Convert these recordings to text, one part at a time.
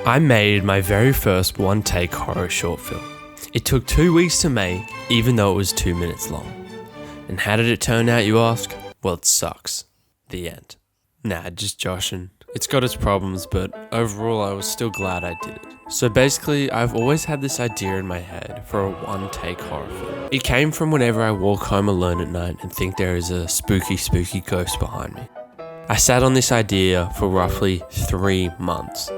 I made my very first one-take horror short film. It took 2 weeks to make, even though it was 2 minutes long. And how did it turn out, you ask? Well, it sucks. The end. Nah, just joshing. It's got its problems, but overall I was still glad I did it. So basically, I've always had this idea in my head for a one-take horror film. It came from whenever I walk home alone at night and think there is a spooky ghost behind me. I sat on this idea for roughly 3 months.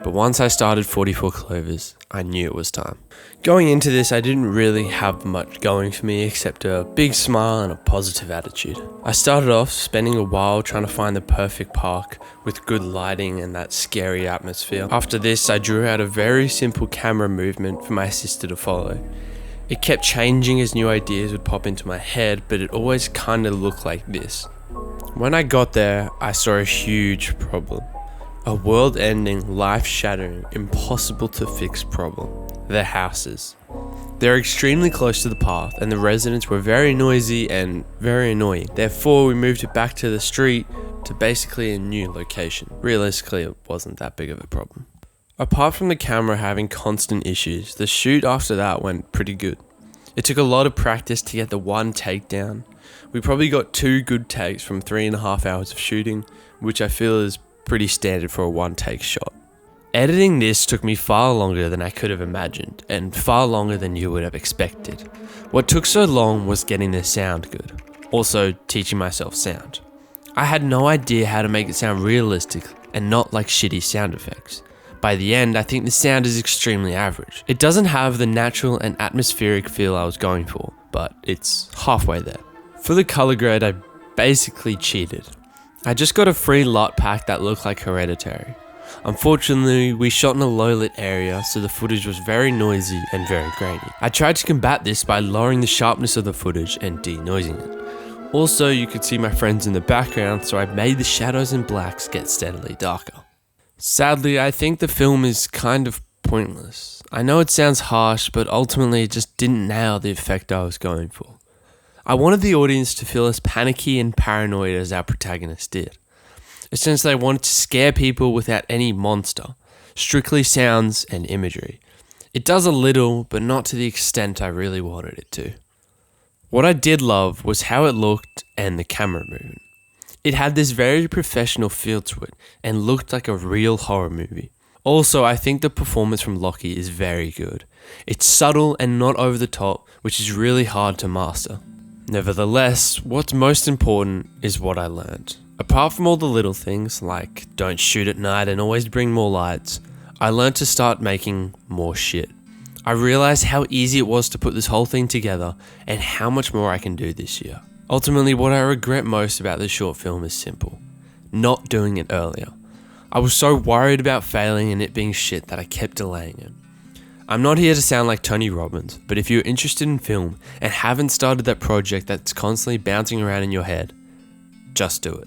But once I started 44 Clovers, I knew it was time. Going into this, I didn't really have much going for me except a big smile and a positive attitude. I started off spending a while trying to find the perfect park with good lighting and that scary atmosphere. After this, I drew out a very simple camera movement for my sister to follow. It kept changing as new ideas would pop into my head, but it always kinda looked like this. When I got there, I saw a huge problem. A world-ending, life-shattering, impossible-to-fix problem. The houses. They're extremely close to the path, and the residents were very noisy and very annoying. Therefore, we moved it back to the street to basically a new location. Realistically, it wasn't that big of a problem. Apart from the camera having constant issues, the shoot after that went pretty good. It took a lot of practice to get the one take down. We probably got 2 good takes from 3.5 hours of shooting, which I feel is pretty standard for a one-take shot. Editing this took me far longer than I could have imagined, and far longer than you would have expected. What took so long was getting the sound good, also teaching myself sound. I had no idea how to make it sound realistic and not like shitty sound effects. By the end, I think the sound is extremely average. It doesn't have the natural and atmospheric feel I was going for, but it's halfway there. For the color grade, I basically cheated. I just got a free LUT pack that looked like Hereditary. Unfortunately, we shot in a low-lit area, so the footage was very noisy and very grainy. I tried to combat this by lowering the sharpness of the footage and denoising it. Also, you could see my friends in the background, so I made the shadows and blacks get steadily darker. Sadly, I think the film is kind of pointless. I know it sounds harsh, but ultimately it just didn't nail the effect I was going for. I wanted the audience to feel as panicky and paranoid as our protagonist did. Essentially, I wanted to scare people without any monster, strictly sounds and imagery. It does a little, but not to the extent I really wanted it to. What I did love was how it looked and the camera movement. It had this very professional feel to it and looked like a real horror movie. Also, I think the performance from Lockie is very good. It's subtle and not over the top, which is really hard to master. Nevertheless, what's most important is what I learned. Apart from all the little things, like don't shoot at night and always bring more lights, I learned to start making more shit. I realized how easy it was to put this whole thing together and how much more I can do this year. Ultimately, what I regret most about this short film is simple. Not doing it earlier. I was so worried about failing and it being shit that I kept delaying it. I'm not here to sound like Tony Robbins, but if you're interested in film and haven't started that project that's constantly bouncing around in your head, just do it.